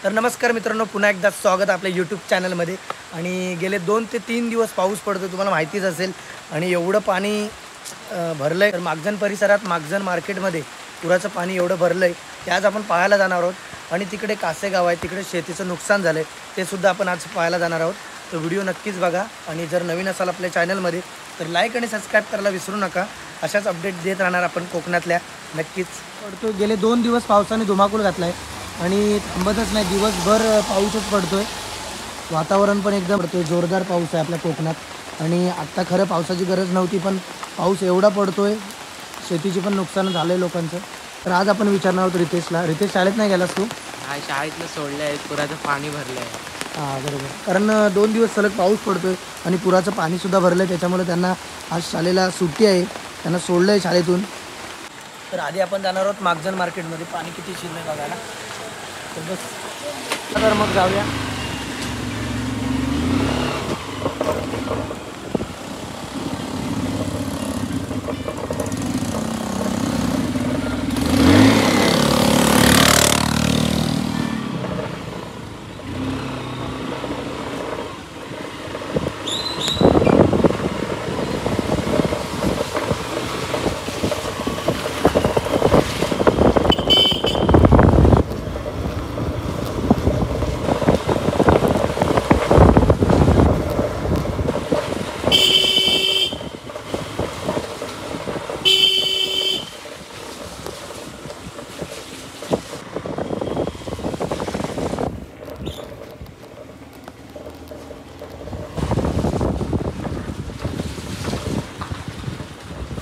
तर नमस्कार मित्रांनो, पुन्हा एकदा स्वागत आपल्या यूट्यूब चॅनलमध्ये. आणि गेले 2 ते 3 दिवस पाऊस पडतो, तुम्हाला माहितीच असेल. आणि एवढं पाणी भरलं आहे. तर मागजन परिसरात, मागजन मार्केटमध्ये पुराचं पाणी एवढं भरलं आहे की आज आपण पाहायला जाणार आहोत. आणि तिकडे कासेगाव आहे, तिकडे शेतीचं नुकसान झालं आहे, ते सुद्धा आपण आज पाहायला जाणार आहोत. तर व्हिडिओ नक्कीच बघा. आणि जर नवीन असाल आपल्या चॅनलमध्ये तर लाईक आणि सबस्क्राईब करायला विसरू नका. अशाच अपडेट देत राहणार आपण कोकणातल्या. नक्कीच पडतो. गेले 2 दिवस पावसाने धुमाकूळ घातला आहे आणि थांबतच नाही, दिवसभर पाऊसच पडतोय. वातावरण पण एकदम पडतोय, जोरदार पाऊस आहे आपल्या कोकणात. आणि आत्ता खरं पावसाची गरज नव्हती, पण पाऊस एवढा पडतोय, शेतीची पण नुकसान झालं आहे लोकांचं. तर आज आपण विचारणार आहोत रितेशला. रितेश, शाळेत नाही गेलास तू? हा, शाळेतनं सोडलं आहे, पुराचं पाणी भरलं आहे. हां बरोबर, कारण 2 दिवस सलग पाऊस पडतोय आणि पुराचं पाणीसुद्धा भरलं आहे, त्याच्यामुळे त्यांना आज शाळेला सुट्टी आहे, त्यांना सोडलं आहे शाळेतून. तर आधी आपण जाणार आहोत मागजन मार्केटमध्ये पाणी किती शिरलं आहे बघायला. तर बस, तर मग जाऊया.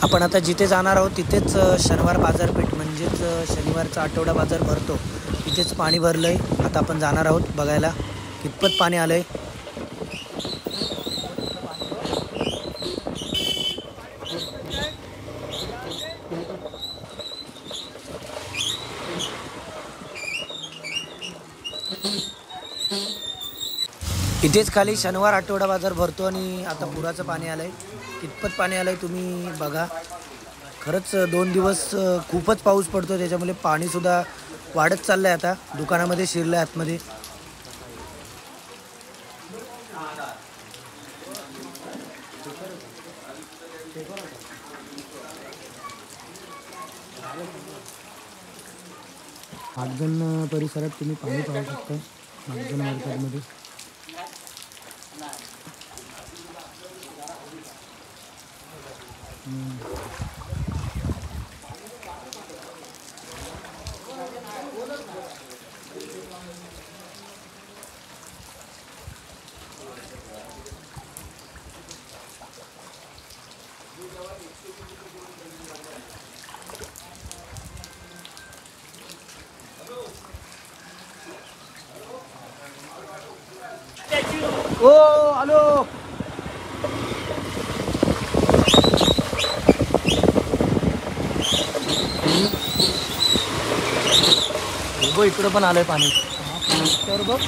आपण आता जिथे जाणार आहोत तिथेच शनिवार बाजारपेठ, म्हणजेच शनिवारचा आठवडा बाजार भरतो, तिथेच पाणी भरलं आहे. आता आपण जाणार आहोत बघायला कितपत पाणी आलं आहे. इथेच खाली शनिवार आठवडा बाजार भरतो आणि आता पुराचं पाणी आलं आहे. कितपत पाणी आलं आहे तुम्ही बघा. खरंच 2 दिवस खूपच पाऊस पडतो, त्याच्यामुळे पाणीसुद्धा वाढत चाललं आहे. आता दुकानामध्ये शिरलं आहे आतमध्ये. मागजन परिसरात तुम्ही पाणी पाहू शकता, मागजन मार्केटमध्ये. ओ हॅलो, बघ इकडं पण आलंय पाणी. तर बघ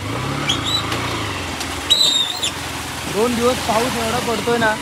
2 दिवस पाऊस एवढा पडतोय ना.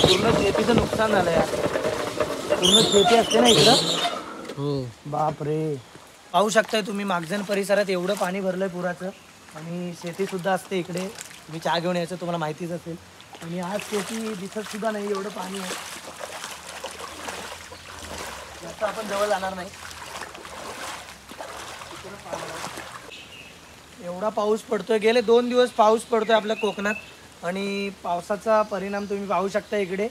पूर्ण शेतीचं नुकसान झालं यार. पूर्ण शेती असते ना इकडं. हो, बापरे, पाहू शकताय तुम्ही मागजन परिसरात एवढं पाणी भरलंय पुराचं. आणि शेतीसुद्धा असते इकडे. तुम्ही चहा घेऊन यायचं, तुम्हाला माहितीच असेल. आणि आज शेती दिसत सुद्धा नाही, एवढं पाणी आहे. जास्त आपण जवळ जाणार नाही. एवढा पाऊस पडतोय, गेले 2 दिवस पाऊस पडतोय आपल्या कोकणात. आणि पावसाचा परिणाम तुम्ही पाहू शकता. इकडे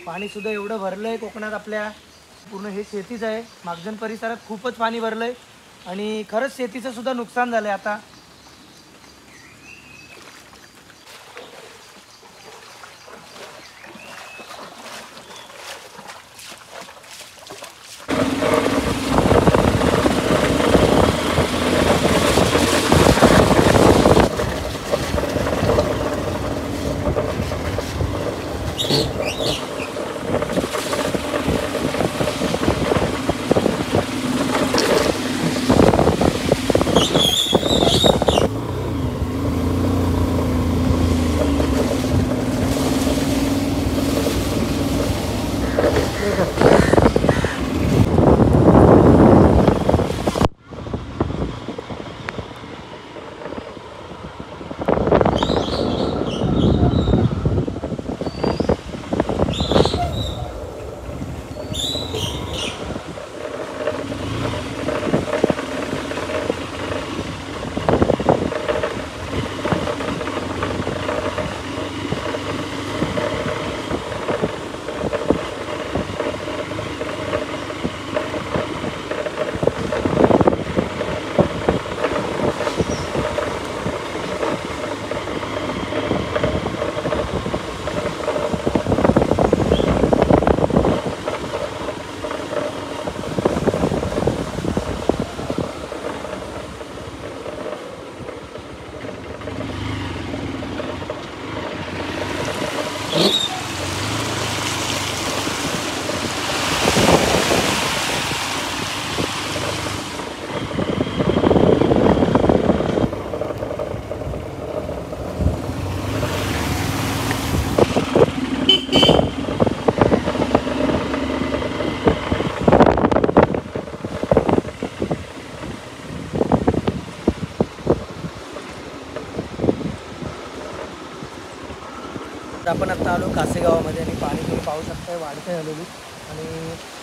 पाणीसुद्धा एवढं भरलं आहे कोकणात आपल्या पूर्ण हे शेतीच आहे. मागजन परिसरात खूपच पाणी भरलंय आणि खरंच शेतीचं सुद्धा नुकसान झालंय आता. आपण आता आलो कासे गावामध्ये आणि पाणी तुम्ही पाहू शकताय वाढतंय हळूहळू आणि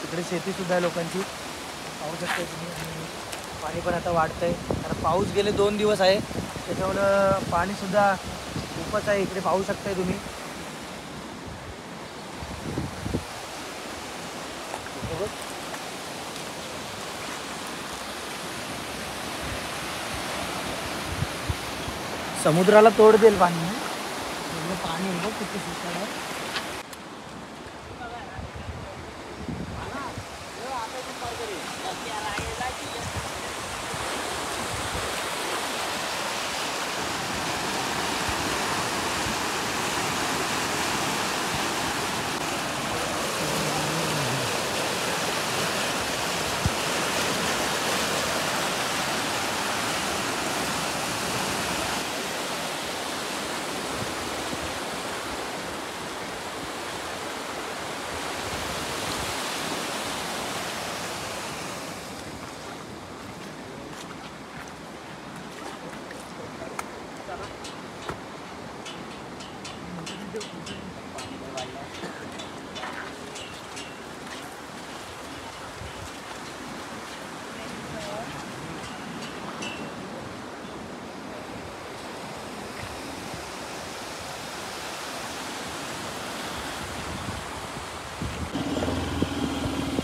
तिकडे शेतीसुद्धा आहे लोकांची पाहू शकताय तुम्ही. आणि पाणी पण आता वाढतंय कारण पाऊस गेले 2 दिवस आहे त्याच्यामुळं पाणीसुद्धा खूपच आहे. इकडे पाहू शकताय तुम्ही. समुद्राला तोड देईल पाणी. पाणी आहे बघ किती सुसाट आहे.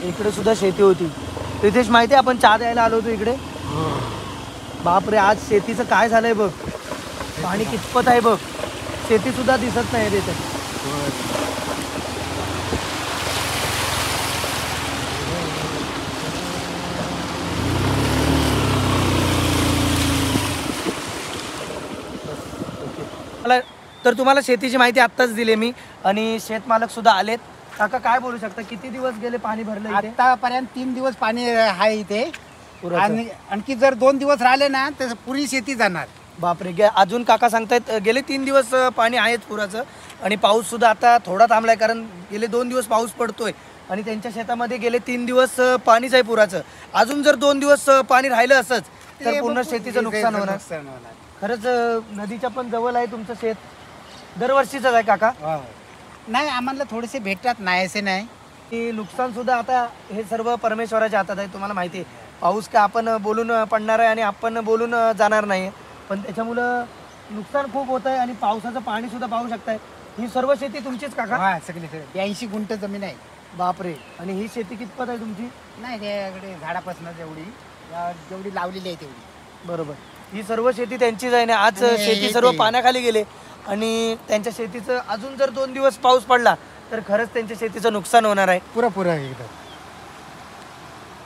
इकडे सुद्धा शेती होती. रितेश माहिती आहे आपण चहा द्यायला आलो होतो इकडे. बापरे आज शेतीचं काय झालंय बघ. पाणी कितपत आहे बघ. शेती सुद्धा दिसत नाही तिथे. मला तर तुम्हाला शेतीची माहिती आत्ताच दिली मी आणि शेतमालक सुद्धा आलेत. काका काय बोलू शकता किती दिवस गेले पाणी भरलं इथे? आतापर्यंत 3 दिवस पाणी आहे इथे आणि आणखी जर 2 दिवस राहिले ना तर पुरी शेती जाणार. बापरे. अजून काका सांगतायत गेले 3 दिवस पाणी आहेच पुराचं आणि पाऊस सुद्धा आता थोडा थांबलाय कारण गेले 2 दिवस पाऊस पडतोय आणि त्यांच्या शेतामध्ये गेले 3 दिवस पाणीच आहे पुराचं. अजून जर 2 दिवस पाणी राहिलं असंच तर पूर्ण शेतीचं नुकसान होणार. खरंच नदीच्या पण जवळ आहे तुमचं शेत. दरवर्षीच आहे काका? नाही आम्हाला थोडेसे भेटतात नाही असे नाही. की नुकसान सुद्धा आता हे सर्व परमेश्वराच्या हातात आहे. तुम्हाला माहिती आहे पाऊस का आपण बोलून पडणार आहे आणि आपण बोलून जाणार नाही. पण त्याच्यामुळं नुकसान खूप होत आहे आणि पावसाचं पाणी सुद्धा पाहू शकताय. ही सर्व शेती तुमचीच काका? सगळी 82 गुंठ जमीन आहे. बापरे. आणि ही शेती कितपत आहे तुमची? नाही त्याकडे झाडापासून जेवढी जेवढी लावलेली आहे तेवढी. बरोबर. ही सर्व शेती त्यांचीच आहे ना. आज आणि शेती हे सर्व ते- पाण्याखाली गेले आणि त्यांच्या शेतीचं अजून जर 2 दिवस पाऊस पडला तर खरंच त्यांच्या शेतीचं नुकसान होणार आहे. पुरं एकदम.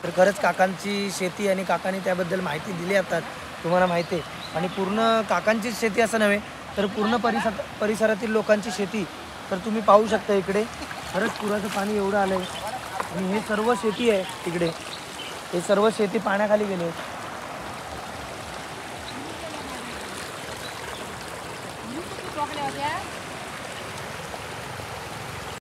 तर खरंच काकांची शेती आणि काकांनी त्याबद्दल माहिती दिली आता तुम्हाला माहिती आहे. आणि पूर्ण काकांचीच शेती असं नव्हे तर पूर्ण परिसरातील लोकांची शेती. तर तुम्ही पाहू शकता इकडे खरंच पुराचं पाणी एवढं आलं आहे आणि हे सर्व शेती आहे इकडे. हे सर्व शेती पाण्याखाली गेले.